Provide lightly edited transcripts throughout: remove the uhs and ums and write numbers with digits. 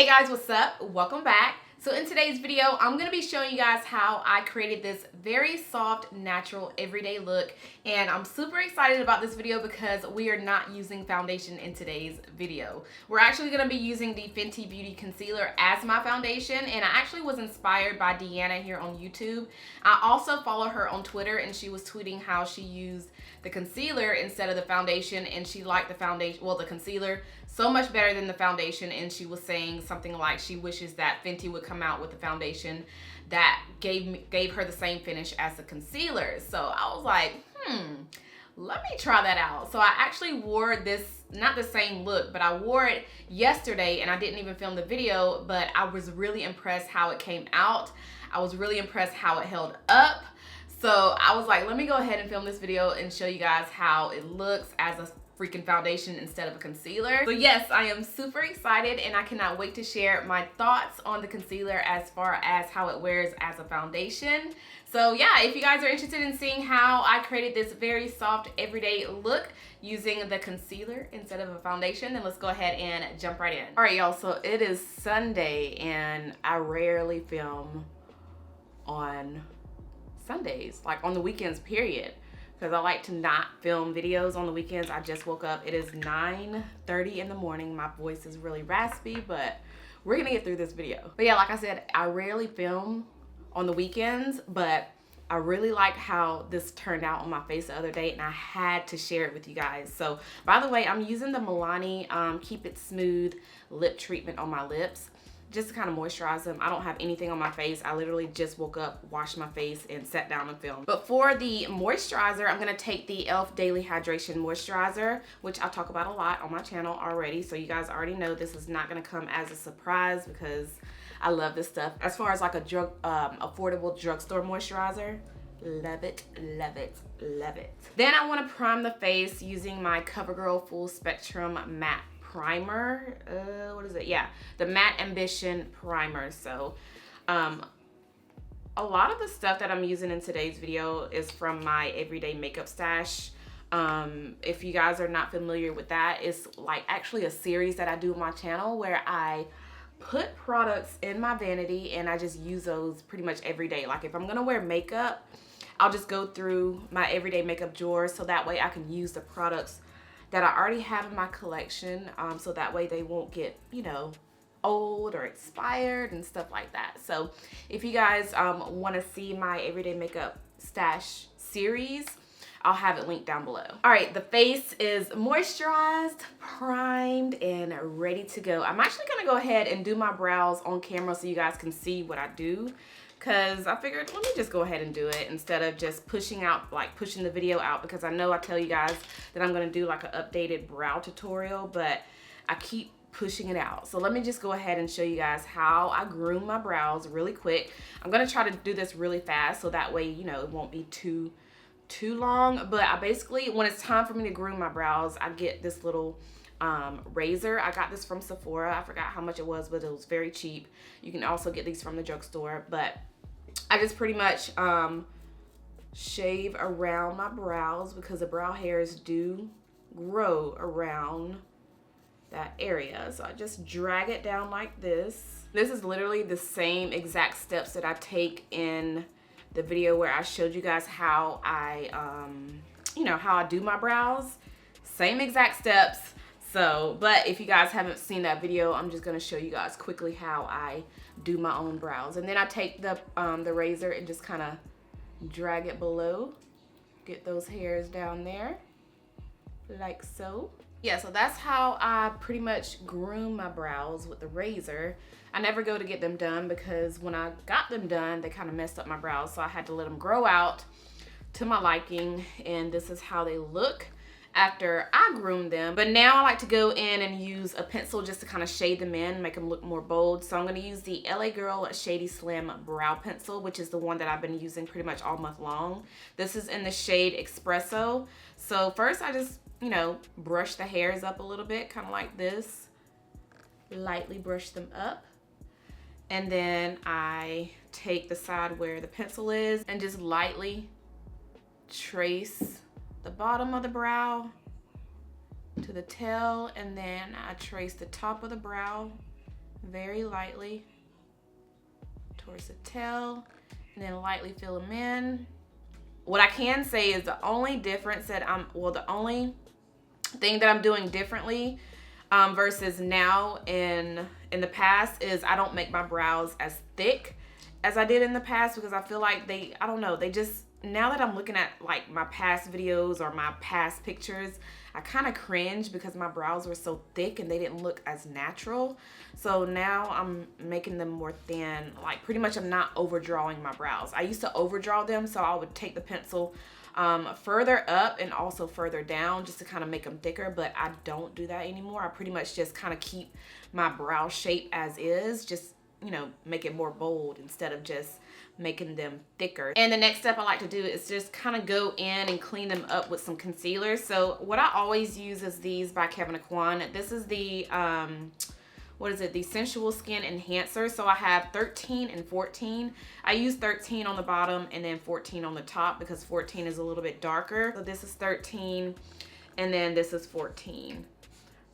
Hey guys, what's up? Welcome back. So in today's video, I'm going to be showing you guys how I created this very soft, natural, everyday look. And I'm super excited about this video because we are not using foundation in today's video. We're actually going to be using the Fenty Beauty Concealer as my foundation. And I actually was inspired by Deanna here on YouTube. I also follow her on Twitter and she was tweeting how she used the concealer instead of the foundation. And she liked the foundation, well, the concealer so much better than the foundation. And she was saying something like she wishes that Fenty would come out with a foundation that gave her the same finish as the concealer. So I was like, let me try that out. So I actually wore this, not the same look, but I wore it yesterday and I didn't even film the video, but I was really impressed how it came out. I was really impressed how it held up. So I was like, let me go ahead and film this video and show you guys how it looks as a freaking foundation instead of a concealer. So yes, I am super excited and I cannot wait to share my thoughts on the concealer as far as how it wears as a foundation. So yeah, if you guys are interested in seeing how I created this very soft everyday look using the concealer instead of a foundation, then let's go ahead and jump right in. All right, y'all, so it is Sunday and I rarely film on Sundays, like on the weekends, period. Because I like to not film videos on the weekends. I just woke up. It is 9:30 in the morning. My voice is really raspy, but we're gonna get through this video. But yeah, like I said, I rarely film on the weekends, but I really like how this turned out on my face the other day and I had to share it with you guys. So by the way, I'm using the Milani Keep It Smooth lip treatment on my lips, just to kind of moisturize them. I don't have anything on my face. I literally just woke up, washed my face, and sat down and filmed. But for the moisturizer, I'm going to take the e.l.f. Daily Hydration Moisturizer, which I'll talk about a lot on my channel already. So you guys already know this is not going to come as a surprise because I love this stuff. As far as like a affordable drugstore moisturizer, love it, love it, love it. Then I want to prime the face using my Covergirl Full Spectrum Matte Primer. What is it? Yeah, the Matte Ambition Primer. So a lot of the stuff that I'm using in today's video is from my everyday makeup stash. If you guys are not familiar with that, it's like actually a series that I do on my channel where I put products in my vanity and I just use those pretty much every day. Like if I'm gonna wear makeup, I'll just go through my everyday makeup drawers so that way I can use the products that I already have in my collection, so that way they won't get, you know, old or expired and stuff like that. So if you guys want to see my everyday makeup stash series, I'll have it linked down below. All right, the face is moisturized, primed, and ready to go. I'm actually gonna go ahead and do my brows on camera so you guys can see what I do, because I figured let me just go ahead and do it instead of just pushing the video out, because I know I tell you guys that I'm gonna do like an updated brow tutorial, but I keep pushing it out. So let me just go ahead and show you guys how I groom my brows really quick. I'm gonna try to do this really fast so that way, you know, it won't be too long. But I basically, when it's time for me to groom my brows, I get this little razor. I got this from Sephora. I forgot how much it was, but it was very cheap. You can also get these from the drugstore, but I just pretty much shave around my brows because the brow hairs do grow around that area. So I just drag it down like this. This is literally the same exact steps that I take in the video where I showed you guys how I you know, how I do my brows. Same exact steps. So, but if you guys haven't seen that video, I'm just gonna show you guys quickly how I do my own brows. And then I take the razor and just kind of drag it below. Get those hairs down there, like so. Yeah, so that's how I pretty much groom my brows with the razor. I never go to get them done because when I got them done, they kind of messed up my brows. So I had to let them grow out to my liking. And this is how they look after I groomed them. But now I like to go in and use a pencil just to kind of shade them in, make them look more bold. So I'm going to use the LA Girl Shady Slim Brow Pencil, which is the one that I've been using pretty much all month long. This is in the shade Espresso. So first I just, you know, brush the hairs up a little bit, kind of like this. Lightly brush them up. And then I take the side where the pencil is and just lightly trace the bottom of the brow to the tail, and then I trace the top of the brow very lightly towards the tail, and then lightly fill them in. What I can say is the only difference that the only thing that I'm doing differently versus now in the past is I don't make my brows as thick as I did in the past, because I feel like I don't know, they just, now that I'm looking at like my past videos or my past pictures, I kind of cringe because my brows were so thick and they didn't look as natural. So now I'm making them more thin. Like pretty much I'm not overdrawing my brows. I used to overdraw them, so I would take the pencil further up and also further down just to kind of make them thicker, but I don't do that anymore. I pretty much just kind of keep my brow shape as is, just, you know, make it more bold instead of just making them thicker. And the next step I like to do is just kind of go in and clean them up with some concealer. So what I always use is these by Kevyn Aucoin. This is the what is it, the Sensual Skin Enhancer. So I have 13 and 14. I use 13 on the bottom and then 14 on the top because 14 is a little bit darker. So this is 13 and then this is 14.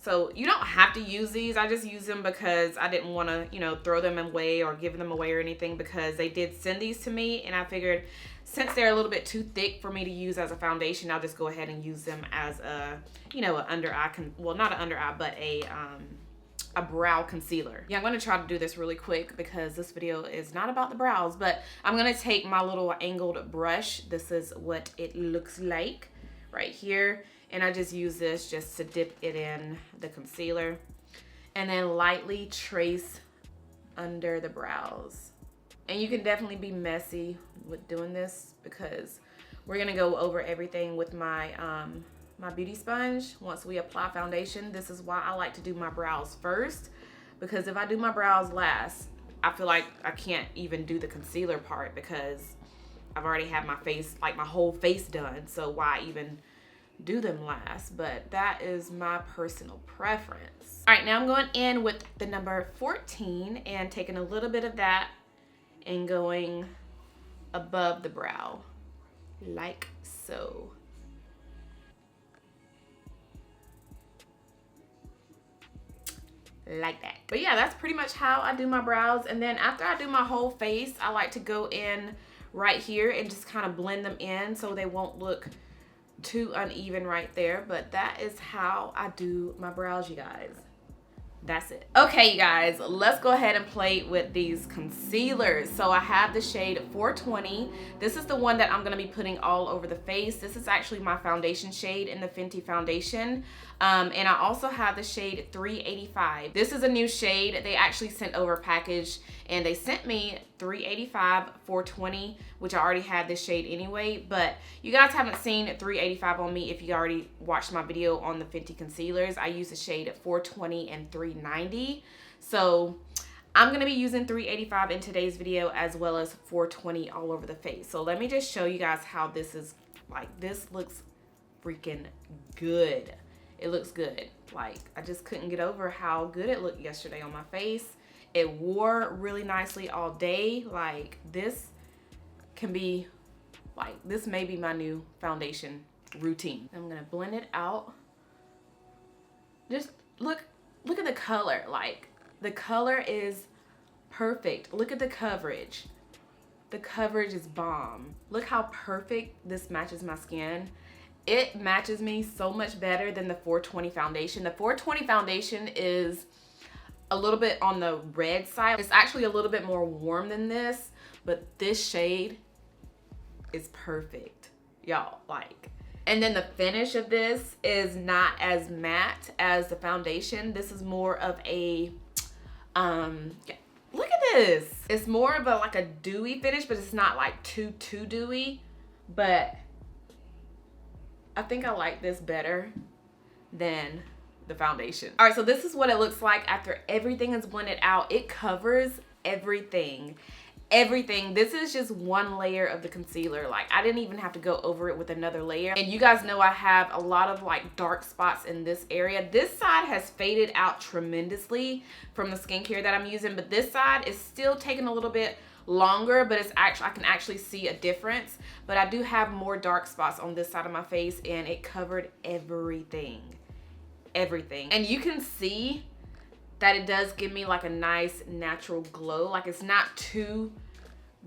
So you don't have to use these. I just use them because I didn't want to, you know, throw them away or give them away or anything, because they did send these to me and I figured since they're a little bit too thick for me to use as a foundation, I'll just go ahead and use them as a, you know, an under eye, well, not an under eye, but a brow concealer. Yeah, I'm going to try to do this really quick because this video is not about the brows, but I'm going to take my little angled brush. This is what it looks like right here. And I just use this just to dip it in the concealer and then lightly trace under the brows. And you can definitely be messy with doing this because we're gonna go over everything with my my beauty sponge once we apply foundation. This is why I like to do my brows first, because if I do my brows last, I feel like I can't even do the concealer part because I've already had my face, like my whole face done. So why even do them last? But that is my personal preference. All right, now I'm going in with the number 14 and taking a little bit of that and going above the brow like so. Like that. But yeah, that's pretty much how I do my brows. And then after I do my whole face, I like to go in right here and just kind of blend them in so they won't look too uneven right there. But that is how I do my brows, you guys. That's it. Okay, you guys, let's go ahead and play with these concealers. So I have the shade 420. This is the one that I'm gonna be putting all over the face. This is actually my foundation shade in the Fenty foundation. And I also have the shade 385. This is a new shade. They actually sent over a package and they sent me 385, 420, which I already had this shade anyway. But you guys haven't seen 385 on me if you already watched my video on the Fenty concealers. I use the shade 420 and 390. So I'm gonna be using 385 in today's video as well as 420 all over the face. So let me just show you guys how this is. Like, this looks freaking good. It looks good. Like, I just couldn't get over how good it looked yesterday on my face. It wore really nicely all day. Like, this can be, like, this may be my new foundation routine. I'm gonna blend it out. Just look at the color. Like, the color is perfect. Look at the coverage. The coverage is bomb. Look how perfect this matches my skin. It matches me so much better than the 420 foundation. The 420 foundation is a little bit on the red side. It's actually a little bit more warm than this, but this shade is perfect, y'all. Like, and then the finish of this is not as matte as the foundation. This is more of a look at this. It's more of a like a dewy finish, but it's not like too dewy. But I think I like this better than the foundation. All right, so this is what it looks like after everything is blended out. It covers everything. Everything. This is just one layer of the concealer. Like, I didn't even have to go over it with another layer. And you guys know I have a lot of like dark spots in this area. This side has faded out tremendously from the skincare that I'm using, but this side is still taking a little bit longer, but it's actually, I can actually see a difference. But I do have more dark spots on this side of my face, and it covered everything. And you can see that it does give me like a nice natural glow. Like it's not too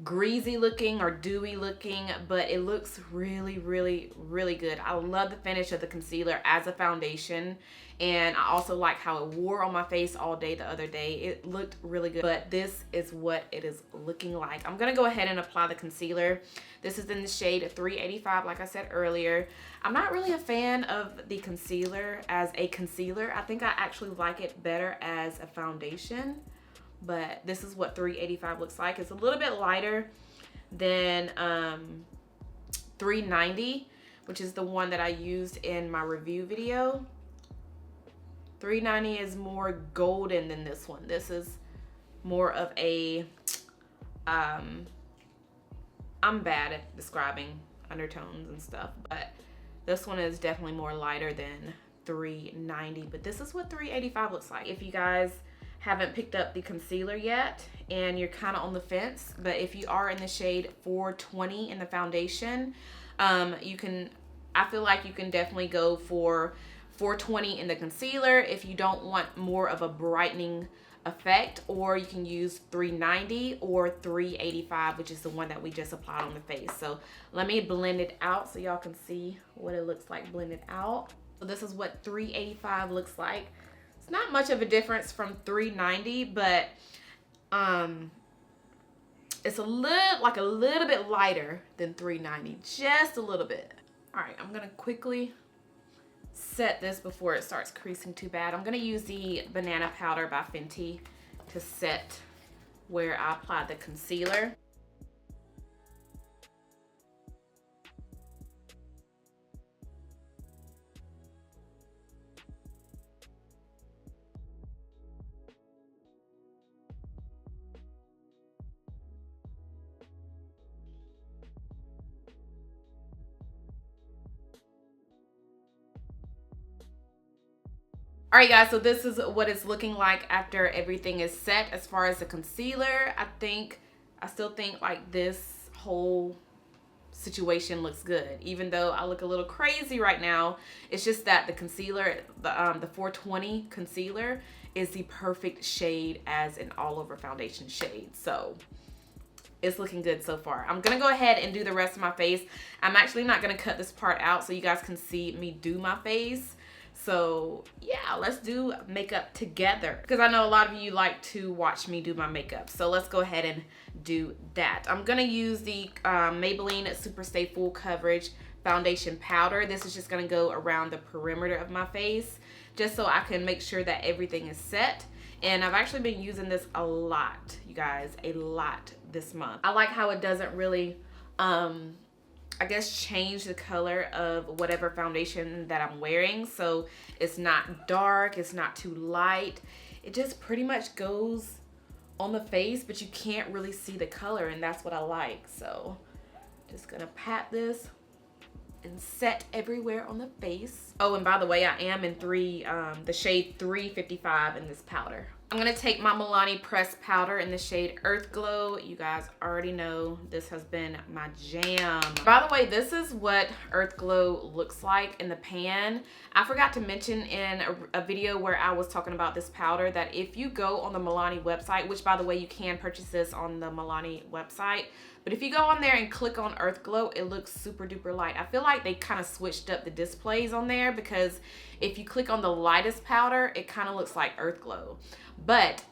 greasy looking or dewy looking, but it looks really, really, really good. I love the finish of the concealer as a foundation, and I also like how it wore on my face all day the other day. It looked really good, but this is what it is looking like. I'm gonna go ahead and apply the concealer. This is in the shade 385, like I said earlier. I'm not really a fan of the concealer as a concealer. I think I actually like it better as a foundation. But this is what 385 looks like. It's a little bit lighter than 390, which is the one that I used in my review video. 390 is more golden than this one. This is more of a, I'm bad at describing undertones and stuff, but this one is definitely more lighter than 390. But this is what 385 looks like. If you guys haven't picked up the concealer yet and you're kind of on the fence, but if you are in the shade 420 in the foundation, you can, I feel like you can definitely go for 420 in the concealer if you don't want more of a brightening effect, or you can use 390 or 385, which is the one that we just applied on the face. So let me blend it out so y'all can see what it looks like blended out. So this is what 385 looks like. It's not much of a difference from 390, but it's a little bit lighter than 390, just a little bit. All right, I'm gonna quickly set this before it starts creasing too bad. I'm gonna use the banana powder by Fenty to set where I applied the concealer. All right, guys, so this is what it's looking like after everything is set. As far as the concealer, I still think like this whole situation looks good, even though I look a little crazy right now. It's just that the concealer, the 420 concealer is the perfect shade as an all over foundation shade. So it's looking good so far. I'm gonna go ahead and do the rest of my face. I'm actually not gonna cut this part out so you guys can see me do my face. So yeah, let's do makeup together, because I know a lot of you like to watch me do my makeup. So let's go ahead and do that. I'm gonna use the Maybelline Superstay Full Coverage Foundation Powder. This is just gonna go around the perimeter of my face, just so I can make sure that everything is set. And I've actually been using this a lot, you guys, a lot this month. I like how it doesn't really, I guess, change the color of whatever foundation that I'm wearing. So it's not dark, it's not too light. It just pretty much goes on the face, but you can't really see the color, and that's what I like. So just gonna pat this and set everywhere on the face. Oh, and by the way, I am in the shade 355 in this powder. I'm gonna take my Milani pressed powder in the shade Earth Glow. You guys already know this has been my jam. By the way, this is what Earth Glow looks like in the pan. I forgot to mention in a video where I was talking about this powder that if you go on the Milani website, which by the way, you can purchase this on the Milani website, but if you go on there and click on Earth Glow, it looks super duper light. I feel like they kind of switched up the displays on there, because if you click on the lightest powder, it kind of looks like Earth Glow. But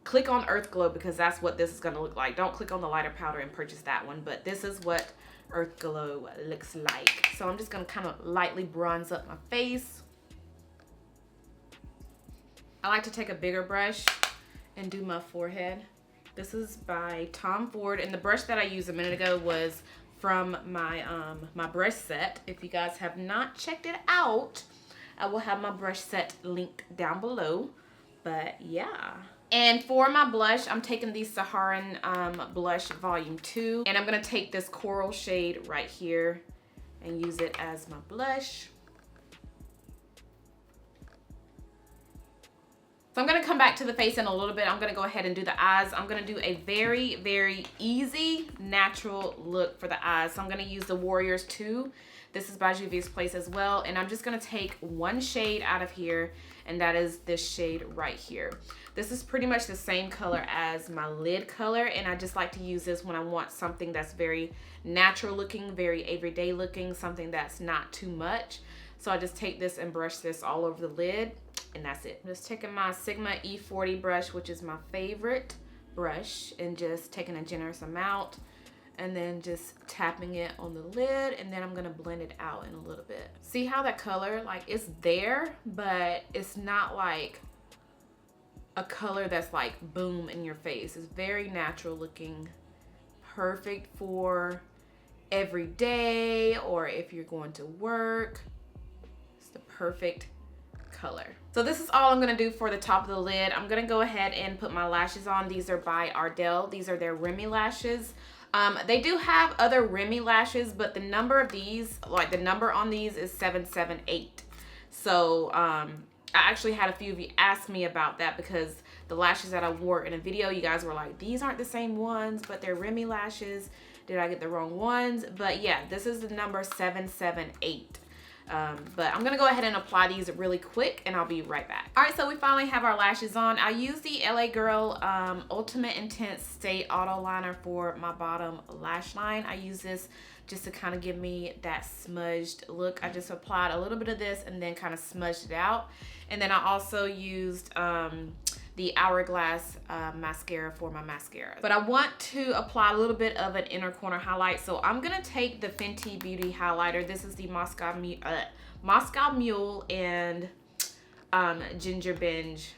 click on Earth Glow, because that's what this is going to look like. Don't click on the lighter powder and purchase that one, but this is what Earth Glow looks like. So I'm just going to kind of lightly bronze up my face. I like to take a bigger brush and do my forehead. This is by Tom Ford, and the brush that I used a minute ago was from my my brush set. If you guys have not checked it out, I will have my brush set linked down below. But yeah. And for my blush, I'm taking the Saharan blush volume 2, and I'm gonna take this coral shade right here and use it as my blush. So I'm gonna come back to the face in a little bit. I'm gonna go ahead and do the eyes. I'm gonna do a very, very easy, natural look for the eyes. So I'm gonna use the Warriors 2. This is by Juvia's Place as well. And I'm just gonna take one shade out of here, and that is this shade right here. This is pretty much the same color as my lid color, and I just like to use this when I want something that's very natural looking, very everyday looking, something that's not too much. So I just take this and brush this all over the lid, and that's it. I'm just taking my Sigma E40 brush, which is my favorite brush, and just taking a generous amount, and then just tapping it on the lid, and then I'm gonna blend it out in a little bit. See how that color, like, it's there, but it's not like a color that's like boom in your face. It's very natural looking, perfect for every day or if you're going to work. It's the perfect color. So this is all I'm gonna do for the top of the lid. I'm gonna go ahead and put my lashes on. These are by Ardell. These are their Remy lashes. They do have other Remy lashes, but the number of these, like the number on these is 778. So I actually had a few of you ask me about that because the lashes that I wore in a video, you guys were like, these aren't the same ones, but they're Remy lashes. Did I get the wrong ones? But yeah, this is the number 778. But I'm gonna go ahead and apply these really quick, and I'll be right back. All right, so we finally have our lashes on. I use the LA Girl Ultimate Intense Stay Auto Liner for my bottom lash line. I use this just to kind of give me that smudged look. I just applied a little bit of this and then kind of smudged it out. And then I also used the Hourglass mascara for my mascara. But I want to apply a little bit of an inner corner highlight. So I'm gonna take the Fenty Beauty highlighter. This is the Moscow Mule and Ginger Binge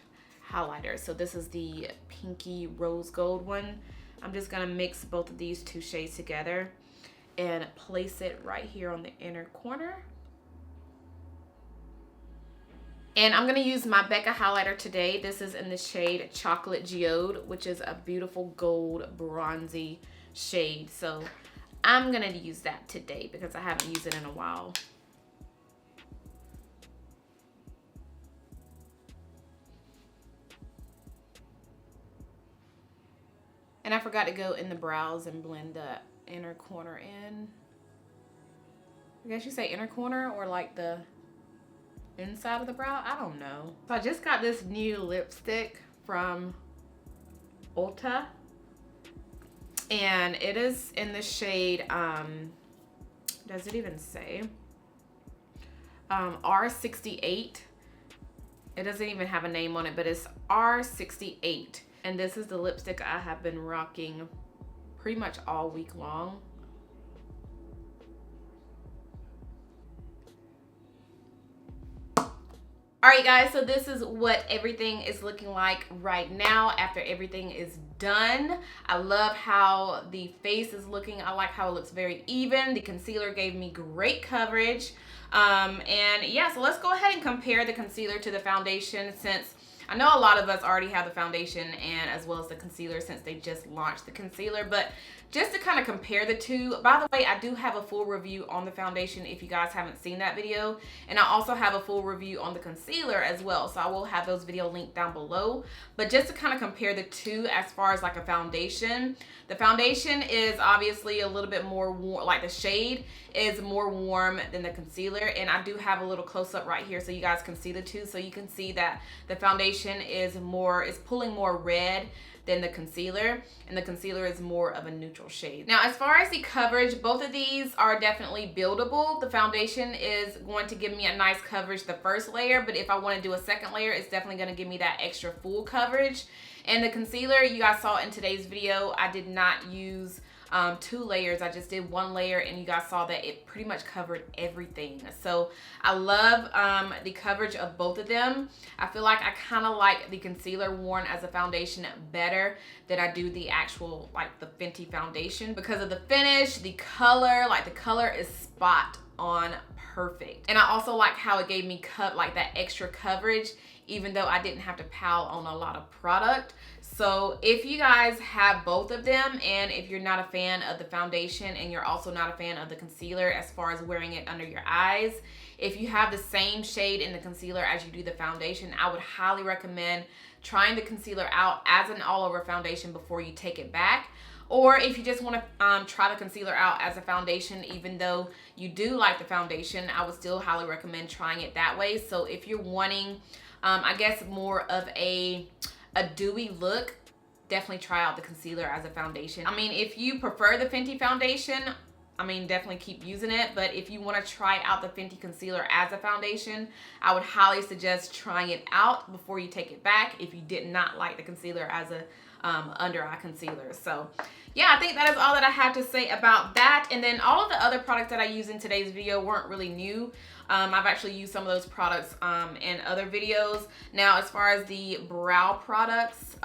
highlighter. So this is the pinky rose gold one. I'm just gonna mix both of these two shades together and place it right here on the inner corner. And I'm gonna use my Becca highlighter today. This is in the shade Chocolate Geode, which is a beautiful gold bronzy shade. So I'm gonna use that today because I haven't used it in a while. And I forgot to go in the brows and blend the inner corner in. I guess you say inner corner or like the inside of the brow. I don't know. So I just got this new lipstick from Ulta, and it is in the shade does it even say R68? It doesn't even have a name on it, but it's R68, and this is the lipstick I have been rocking pretty much all week long. All right, guys, so this is what everything is looking like right now after everything is done. I love how the face is looking. I like how it looks very even. The concealer gave me great coverage. And yeah, so let's go ahead and compare the concealer to the foundation, since I know a lot of us already have the foundation and as well as the concealer since they just launched the concealer. But just to kind of compare the two, by the way, I do have a full review on the foundation if you guys haven't seen that video. And I also have a full review on the concealer as well. So I will have those videos linked down below. But just to kind of compare the two as far as like a foundation, the foundation is obviously a little bit more warm, like the shade is more warm than the concealer. And I do have a little close up right here so you guys can see the two. So you can see that the foundation is pulling more red than the concealer, and the concealer is more of a neutral shade. Now, as far as the coverage, both of these are definitely buildable. The foundation is going to give me a nice coverage the first layer, but if I want to do a second layer, it's definitely going to give me that extra full coverage. And the concealer, you guys saw in today's video, I did not use 2 layers. I just did 1 layer, and you guys saw that it pretty much covered everything. So I love the coverage of both of them. I feel like I kind of like the concealer worn as a foundation better than I do the actual like the Fenty foundation because of the finish, the color. Like the color is spot on perfect. And I also like how it gave me like that extra coverage even though I didn't have to pile on a lot of product. So if you guys have both of them, and if you're not a fan of the foundation and you're also not a fan of the concealer as far as wearing it under your eyes, if you have the same shade in the concealer as you do the foundation, I would highly recommend trying the concealer out as an all-over foundation before you take it back. Or if you just want to try the concealer out as a foundation, even though you do like the foundation, I would still highly recommend trying it that way. So if you're wanting, I guess, more of a dewy look, definitely try out the concealer as a foundation. I mean, if you prefer the Fenty foundation, I mean, definitely keep using it. But if you want to try out the Fenty concealer as a foundation, I would highly suggest trying it out before you take it back if you did not like the concealer as a under eye concealer. So yeah, I think that is all that I have to say about that. And then all of the other products that I use in today's video weren't really new. I've actually used some of those products in other videos. Now, as far as the brow products,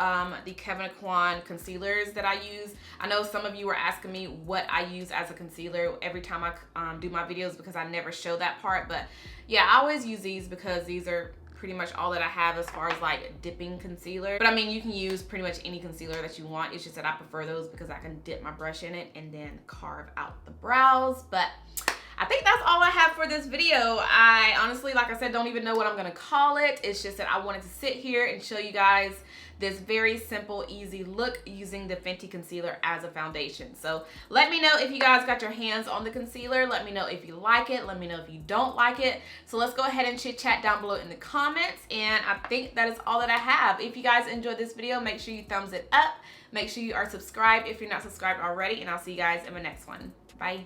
the Kevyn concealers that I use, I know some of you were asking me what I use as a concealer every time I do my videos because I never show that part. But yeah, I always use these because these are pretty much all that I have as far as like dipping concealer. But I mean, you can use pretty much any concealer that you want. It's just that I prefer those because I can dip my brush in it and then carve out the brows. But I think that's all I have for this video. I honestly, like I said, don't even know what I'm gonna call it. It's just that I wanted to sit here and show you guys this very simple, easy look using the Fenty concealer as a foundation. So let me know if you guys got your hands on the concealer. Let me know if you like it. Let me know if you don't like it. So let's go ahead and chit chat down below in the comments. And I think that is all that I have. If you guys enjoyed this video, make sure you thumbs it up. Make sure you are subscribed if you're not subscribed already. And I'll see you guys in my next one. Bye.